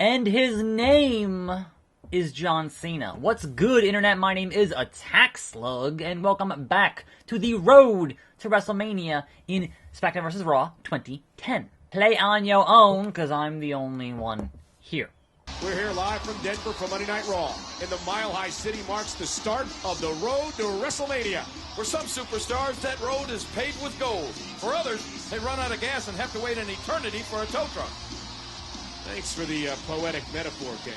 And his name is John Cena. What's good, Internet? My name is Attack Slug, and welcome back to the road to WrestleMania in SmackDown vs. Raw 2010. Play on your own, because I'm the only one here. We're here live from Denver for Monday Night Raw. In the Mile High City marks the start of the road to WrestleMania. For some superstars, that road is paved with gold. For others, they run out of gas and have to wait an eternity for a tow truck. Thanks for the poetic metaphor, King.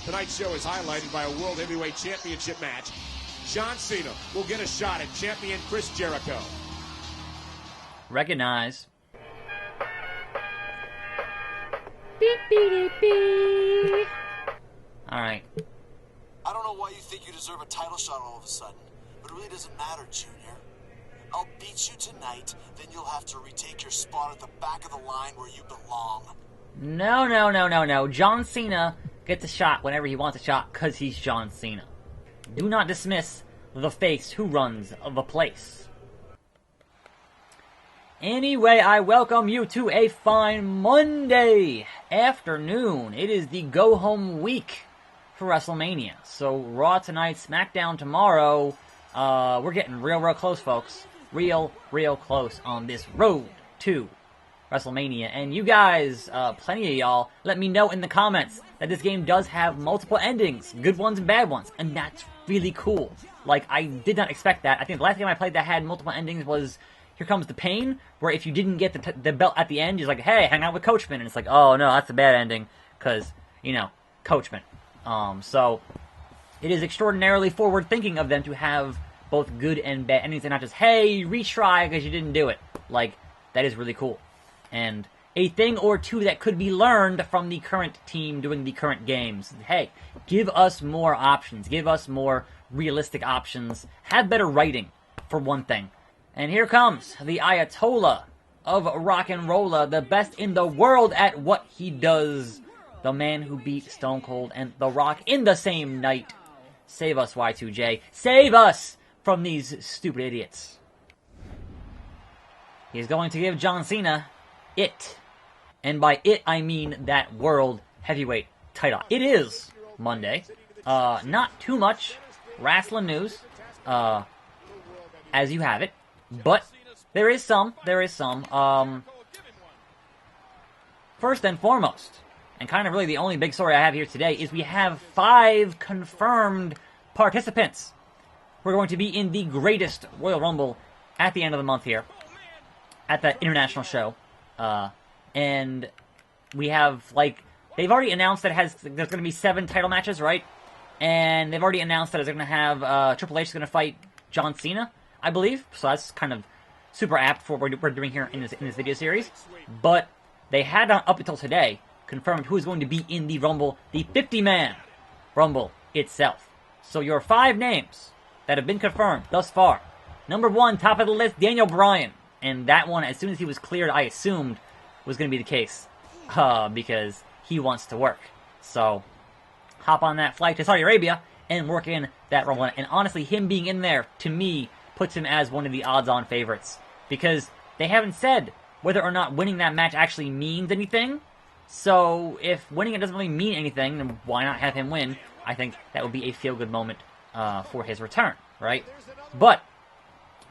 Tonight's show is highlighted by a World Heavyweight Championship match. John Cena will get a shot at champion Chris Jericho. Recognize. Beep, beep, beep, beep. Alright. I don't know why you think you deserve a title shot all of a sudden, but it really doesn't matter, Junior. I'll beat you tonight, then you'll have to retake your spot at the back of the line where you belong. No. John Cena gets a shot whenever he wants a shot because he's John Cena. Do not dismiss the face who runs the place. Anyway, I welcome you to a fine Monday afternoon. It is the go-home week for WrestleMania. So, Raw tonight, SmackDown tomorrow. We're getting real close, folks. Real close on this road to WrestleMania. And you guys, plenty of y'all, let me know in the comments that this game does have multiple endings. Good ones and bad ones. And that's really cool. Like, I did not expect that. I think the last game I played that had multiple endings was Here Comes the Pain, where if you didn't get the belt at the end, you're like, hey, hang out with Coachman. And it's like, oh, no, that's a bad ending. Because, you know, Coachman. So, it is extraordinarily forward-thinking of them to have both good and bad endings and not just, hey, retry because you didn't do it. Like, that is really cool. And a thing or two that could be learned from the current team doing the current games. Hey, give us more options. Give us more realistic options. Have better writing, for one thing. And here comes the Ayatollah of rock and rolla, the best in the world at what he does. The man who beat Stone Cold and The Rock in the same night. Save us, Y2J. Save us from these stupid idiots. He's going to give John Cena it. And by it, I mean that World Heavyweight title. It is Monday. Not too much wrestling news, as you have it. But there is some. First and foremost, and kind of really the only big story I have here today, is we have 5 confirmed participants. We're going to be in the greatest Royal Rumble at the end of the month here, at the international show. And we have, like, they've already announced that there's going to be 7 title matches, right? And they've already announced that they're going to have, Triple H is going to fight John Cena, I believe. So that's kind of super apt for what we're doing here in this video series. But they had, up until today, confirmed who is going to be in the Rumble, the 50-man Rumble itself. So your 5 names that have been confirmed thus far. Number 1, top of the list, Daniel Bryan. And that one, as soon as he was cleared, I assumed was going to be the case. Because he wants to work. So, hop on that flight to Saudi Arabia and work in that Rumble. And honestly, him being in there, to me, puts him as one of the odds-on favorites. Because they haven't said whether or not winning that match actually means anything. So, if winning it doesn't really mean anything, then why not have him win? I think that would be a feel-good moment for his return, right? But,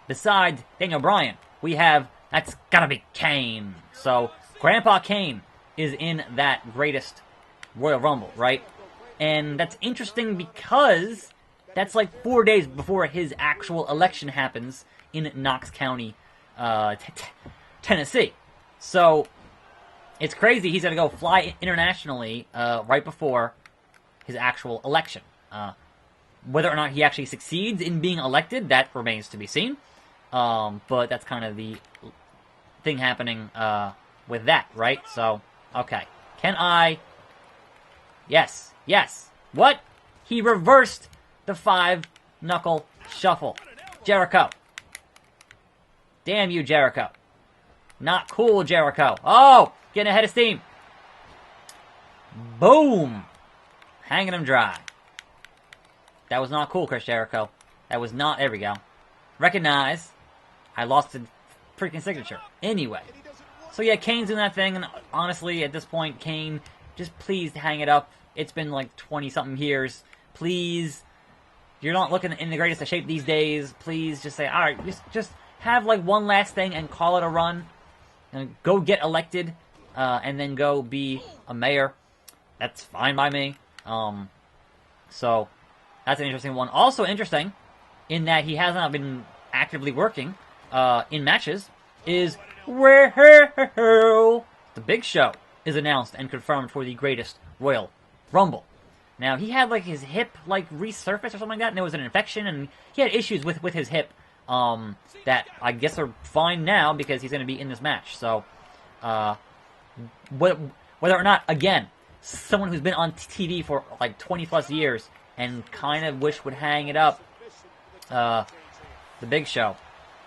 besides Daniel Bryan, that's gotta be Kane. So, Grandpa Kane is in that greatest Royal Rumble, right? And that's interesting because that's like 4 days before his actual election happens in Knox County, Tennessee. So, it's crazy he's going to go fly internationally right before his actual election. Whether or not he actually succeeds in being elected, that remains to be seen. But that's kind of the thing happening with that, right? So, okay. Can I... Yes. What? He reversed the 5-knuckle shuffle. Jericho. Damn you, Jericho. Not cool, Jericho. Oh! Getting ahead of steam. Boom! Hanging him dry. That was not cool, Chris Jericho. That was not... There we go. Recognize. I lost the freaking signature. Anyway. So yeah, Kane's doing that thing, and honestly, at this point, Kane just please hang it up. It's been like 20-something years. Please. You're not looking in the greatest of shape these days. Please just say, alright, just have like one last thing and call it a run. And go get elected, and then go be a mayor. That's fine by me. So, that's an interesting one. Also interesting, in that he has not been actively working in matches, is where the Big Show is announced and confirmed for the greatest Royal Rumble. Now, he had, like, his hip, like, resurfaced or something like that, and there was an infection, and he had issues with his hip, that I guess are fine now, because he's going to be in this match. So, whether or not, again, someone who's been on TV for, like, 20-plus years, and kind of wish would hang it up, the Big Show.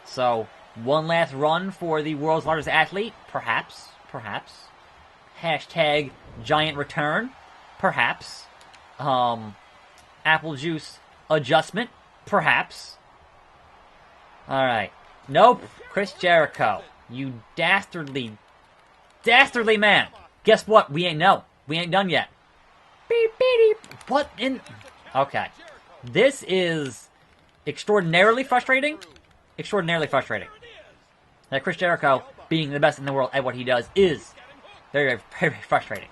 So, one last run for the world's largest athlete, perhaps. Hashtag giant return, perhaps. Apple juice adjustment, perhaps. Alright. Nope. Chris Jericho. You dastardly man. Guess what? We ain't done yet. Beep, beep, beep. What in... Okay. This is extraordinarily frustrating. That Chris Jericho, being the best in the world at what he does, is very, very, very frustrating.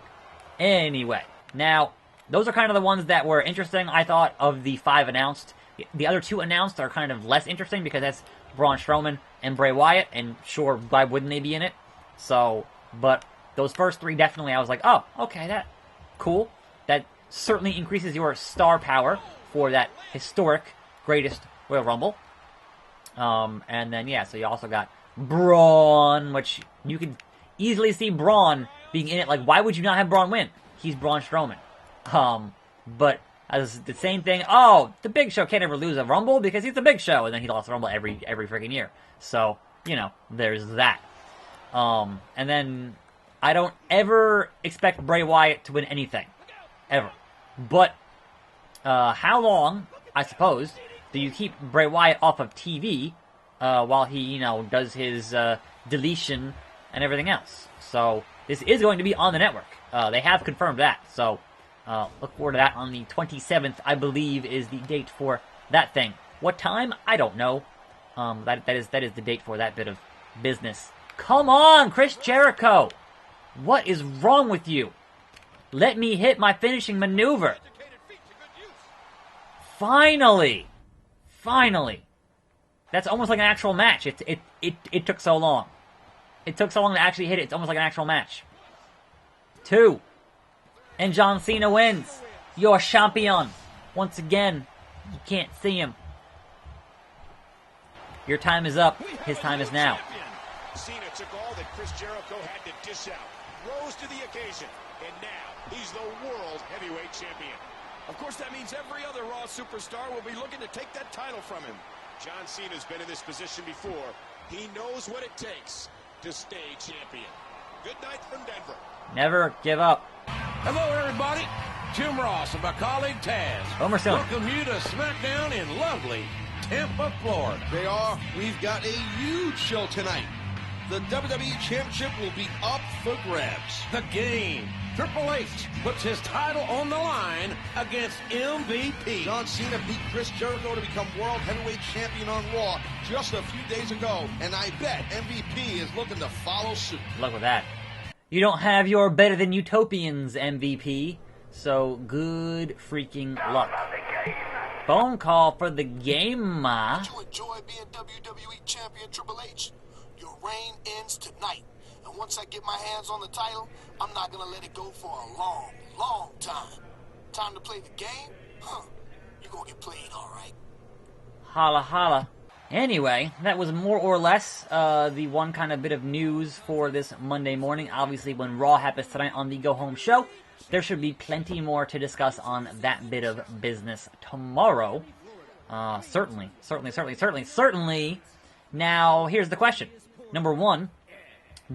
Anyway. Now, those are kind of the ones that were interesting, I thought, of the 5 announced. The other 2 announced are kind of less interesting because that's Braun Strowman and Bray Wyatt, and sure, why wouldn't they be in it? So, but those first 3 definitely, I was like, oh, okay, that, cool. That certainly increases your star power for that historic greatest Royal Rumble. And then, yeah, so you also got Braun, which you could easily see Braun being in it. Like, why would you not have Braun win? He's Braun Strowman. But as the same thing, oh, the Big Show can't ever lose a Rumble because he's the Big Show, and then he lost a Rumble every freaking year. So, you know, there's that. And then I don't ever expect Bray Wyatt to win anything. Ever. But, how long, I suppose, do you keep Bray Wyatt off of TV, while he, you know, does his, deletion and everything else? So, this is going to be on the network. They have confirmed that, so look forward to that on the 27th, I believe, is the date for that thing. What time? I don't know. That is the date for that bit of business. Come on, Chris Jericho! What is wrong with you? Let me hit my finishing maneuver. Finally! That's almost like an actual match. It took so long. It took so long to actually hit it. It's almost like an actual match. 2. And John Cena wins. Your champion. Once again, you can't see him. Your time is up. His time is now. Cena took all that Chris Jericho had to dish out, rose to the occasion, and now he's the world heavyweight champion. Of course, that means every other Raw superstar will be looking to take that title from him. John Cena's been in this position before. He knows what it takes to stay champion. Good night from Denver. Never give up. Hello, everybody. Jim Ross and my colleague Taz. Homer Stone. Welcome you to SmackDown in lovely Tampa, Florida. We've got a huge show tonight. The WWE Championship will be up for grabs. The game. Triple H puts his title on the line against MVP. John Cena beat Chris Jericho to become World Heavyweight Champion on Raw just a few days ago, and I bet MVP is looking to follow suit. Luck with that. You don't have your better than utopians, MVP, so good freaking luck. Phone call for the game, ma. Did you enjoy being WWE Champion Triple H? Your reign ends tonight. And once I get my hands on the title, I'm not going to let it go for a long, long time. Time to play the game? Huh. You're going to get played, all right. Holla, holla. Anyway, that was more or less the one kind of bit of news for this Monday morning. Obviously, when Raw happens tonight on the Go Home Show, there should be plenty more to discuss on that bit of business tomorrow. Certainly. Now, here's the question. Number 1,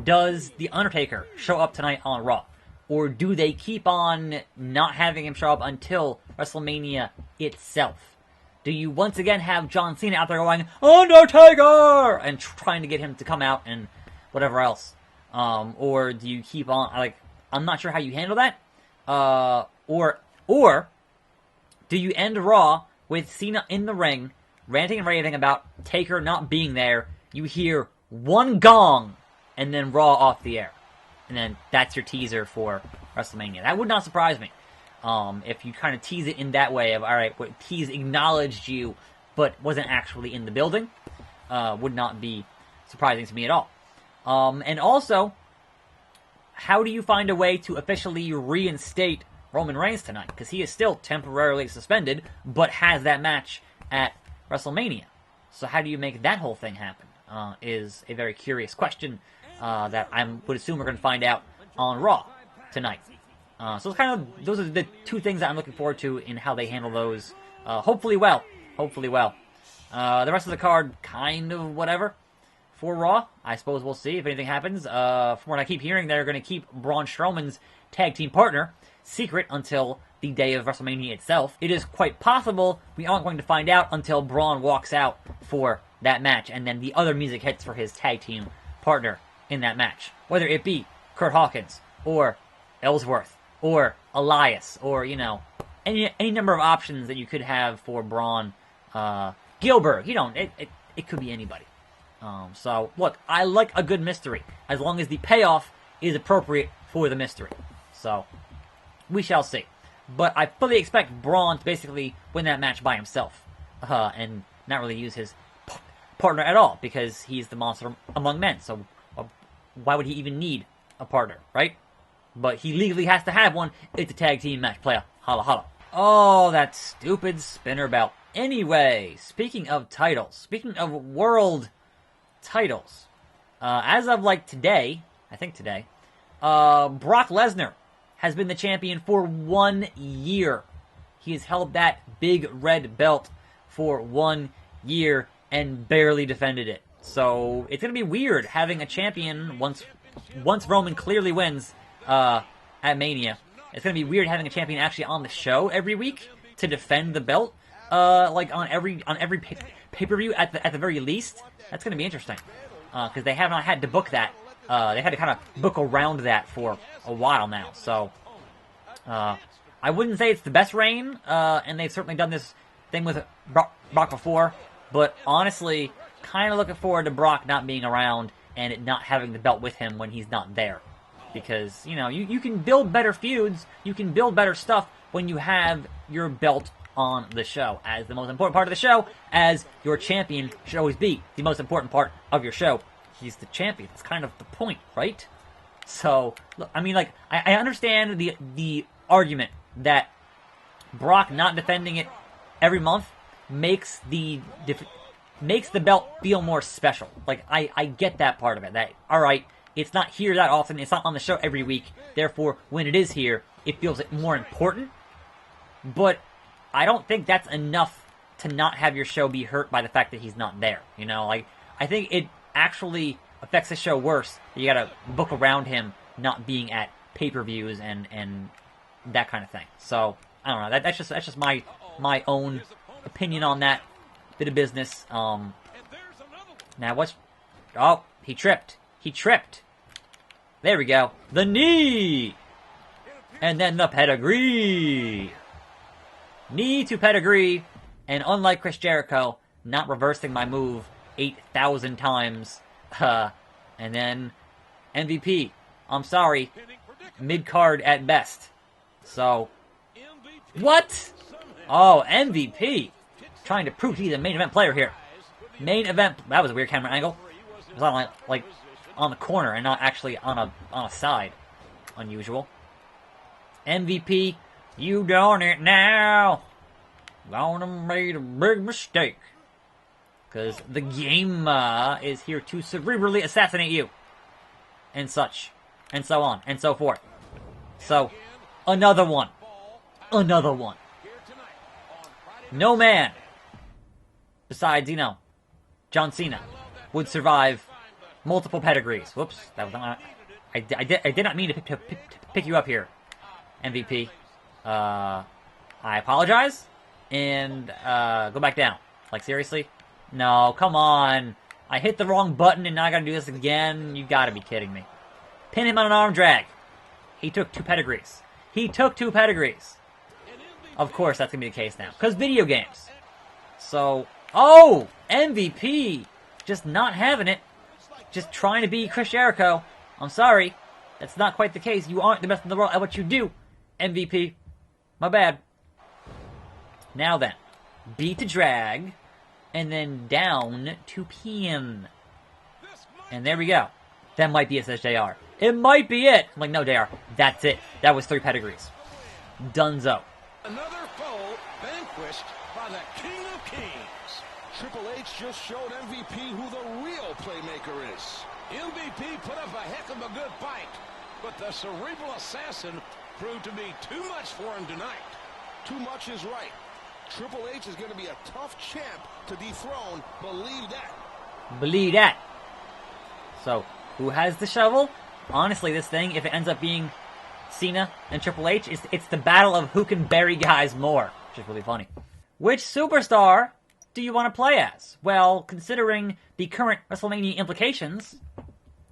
does The Undertaker show up tonight on Raw? Or do they keep on not having him show up until WrestleMania itself? Do you once again have John Cena out there going, Undertaker! And trying to get him to come out and whatever else? Or do you keep on, like, I'm not sure how you handle that. Or do you end Raw with Cena in the ring, ranting and raving about Taker not being there? You hear one gong, and then Raw off the air. And then that's your teaser for WrestleMania. That would not surprise me. If you kind of tease it in that way of, all right, what tease acknowledged you, but wasn't actually in the building, would not be surprising to me at all. And also, how do you find a way to officially reinstate Roman Reigns tonight? Because he is still temporarily suspended, but has that match at WrestleMania. So how do you make that whole thing happen? Is a very curious question that I would assume we're going to find out on Raw tonight. So it's kind of, those are the two things that I'm looking forward to in how they handle those. Hopefully well. Hopefully well. The rest of the card, kind of whatever. For Raw, I suppose we'll see if anything happens. From what I keep hearing, they're going to keep Braun Strowman's tag team partner secret until the day of WrestleMania itself. It is quite possible we aren't going to find out until Braun walks out for that match, and then the other music hits for his tag team partner in that match. Whether it be Kurt Hawkins, or Ellsworth, or Elias, or, you know, any number of options that you could have for Braun. Gilbert, you know, it could be anybody. So, look, I like a good mystery, as long as the payoff is appropriate for the mystery. So, we shall see. But I fully expect Braun to basically win that match by himself, and not really use his partner at all, because he's the monster among men, so why would he even need a partner, right? But he legally has to have one. It's a tag team match. Playa. Holla holla. Oh, that stupid spinner belt. Anyway, speaking of titles, speaking of world titles, as of like today, I think today, Brock Lesnar has been the champion for 1 year. He has held that big red belt for 1 year and barely defended it. So it's going to be weird having a champion once Roman clearly wins at Mania. It's going to be weird having a champion actually on the show every week to defend the belt. Like on every pay-per-view at the very least. That's going to be interesting, because they have not had to book that. They had to kind of book around that for a while now. So I wouldn't say it's the best reign, and they've certainly done this thing with Brock before. But honestly, kind of looking forward to Brock not being around and it not having the belt with him when he's not there. Because, you know, you can build better feuds, you can build better stuff when you have your belt on the show. As the most important part of the show, as your champion should always be the most important part of your show. He's the champion. That's kind of the point, right? So, look, I mean, like, I understand the argument that Brock not defending it every month makes the belt feel more special. Like, I get that part of it. That, alright, it's not here that often, it's not on the show every week, therefore, when it is here, it feels more important. But I don't think that's enough to not have your show be hurt by the fact that he's not there. You know, like, I think it actually affects the show worse. You gotta book around him not being at pay-per-views and that kind of thing. So, I don't know, that's just my own opinion on that bit of business. Now what's... Oh, he tripped. He tripped. There we go. The knee! And then the pedigree! Knee to pedigree, and unlike Chris Jericho, not reversing my move 8,000 times. And then MVP. I'm sorry. Mid-card at best. So, what? Oh, MVP. Trying to prove to be the main event player here. Main event. That was a weird camera angle. It was on like on the corner and not actually on a side. Unusual. MVP. You done it now. Gonna made a big mistake. Because the game is here to cerebrally assassinate you. And such. And so on. And so forth. So, another one. Another one. No man, besides, you know, John Cena, would survive multiple pedigrees. Whoops, that was not... I did not mean to pick you up here, MVP. I apologize, and go back down. Like, seriously? No, come on. I hit the wrong button and now I gotta do this again? You gotta be kidding me. Pin him on an arm drag. He took 2 pedigrees. He took 2 pedigrees. Of course, that's going to be the case now. Because video games. So, oh! MVP! Just not having it. Just trying to be Chris Jericho. I'm sorry. That's not quite the case. You aren't the best in the world at what you do, MVP. My bad. Now then. B to drag. And then down to pin. And there we go. That might be it, says JR. It might be it. I'm like, no, JR. That's it. That was 3 pedigrees. Dunzo. Another foe vanquished by the King of Kings. Triple H just showed MVP who the real playmaker is. MVP put up a heck of a good fight, but the cerebral assassin proved to be too much for him tonight. Too much is right. Triple H is going to be a tough champ to dethrone. Believe that. Believe that. So, who has the shovel? Honestly, this thing, if it ends up being Cena and Triple H, it's the battle of who can bury guys more, which is really funny. Which superstar do you want to play as? Well, considering the current WrestleMania implications,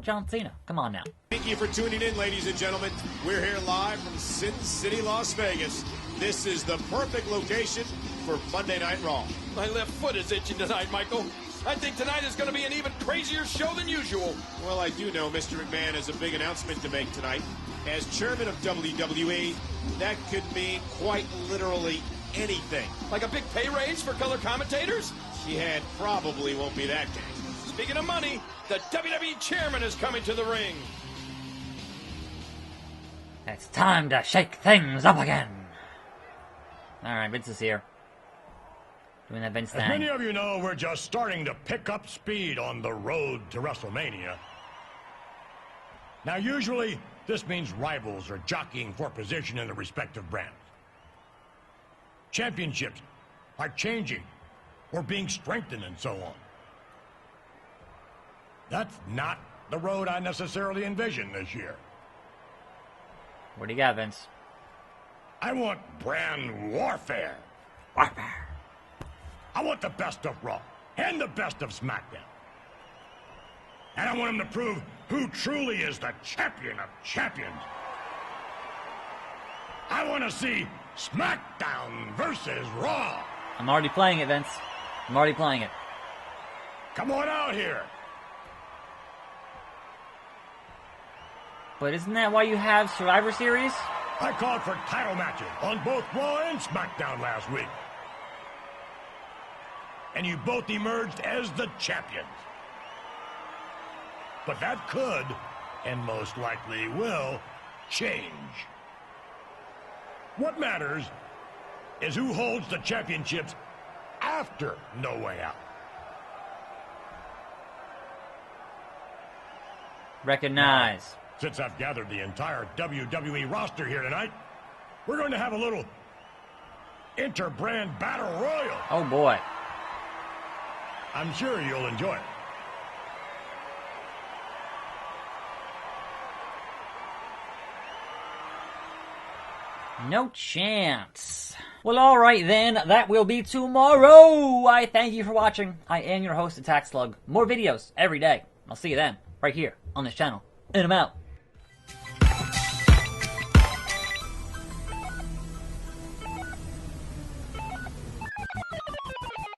John Cena. Come on now. Thank you for tuning in, ladies and gentlemen. We're here live from Sin City, Las Vegas. This is the perfect location for Monday Night Raw. My left foot is itching tonight, Michael. I think tonight is going to be an even crazier show than usual. Well, I do know Mr. McMahon has a big announcement to make tonight. As chairman of WWE, that could mean quite literally anything. Like a big pay raise for color commentators? Yeah, it probably won't be that gang. Speaking of money, the WWE chairman is coming to the ring. It's time to shake things up again. Alright, Vince is here. Doing that Vince thing. As many of you know, we're just starting to pick up speed on the road to WrestleMania. Now, usually, this means rivals are jockeying for position in the respective brands. Championships are changing or being strengthened and so on. That's not the road I necessarily envision this year. What do you got, Vince? I want brand warfare. Warfare. I want the best of Raw and the best of SmackDown. And I want them to prove who truly is the champion of champions. I want to see SmackDown versus Raw. I'm already playing it, Vince. I'm already playing it. Come on out here. But isn't that why you have Survivor Series? I called for title matches on both Raw and SmackDown last week. And you both emerged as the champions. But that could, and most likely will, change. What matters is who holds the championships after No Way Out. Recognize. Since I've gathered the entire WWE roster here tonight, we're going to have a little inter-brand battle royal. Oh boy. I'm sure you'll enjoy it. No chance. Well, alright then, that will be tomorrow. I thank you for watching. I am your host, Attack Slug. More videos every day. I'll see you then, right here on this channel. And I'm out.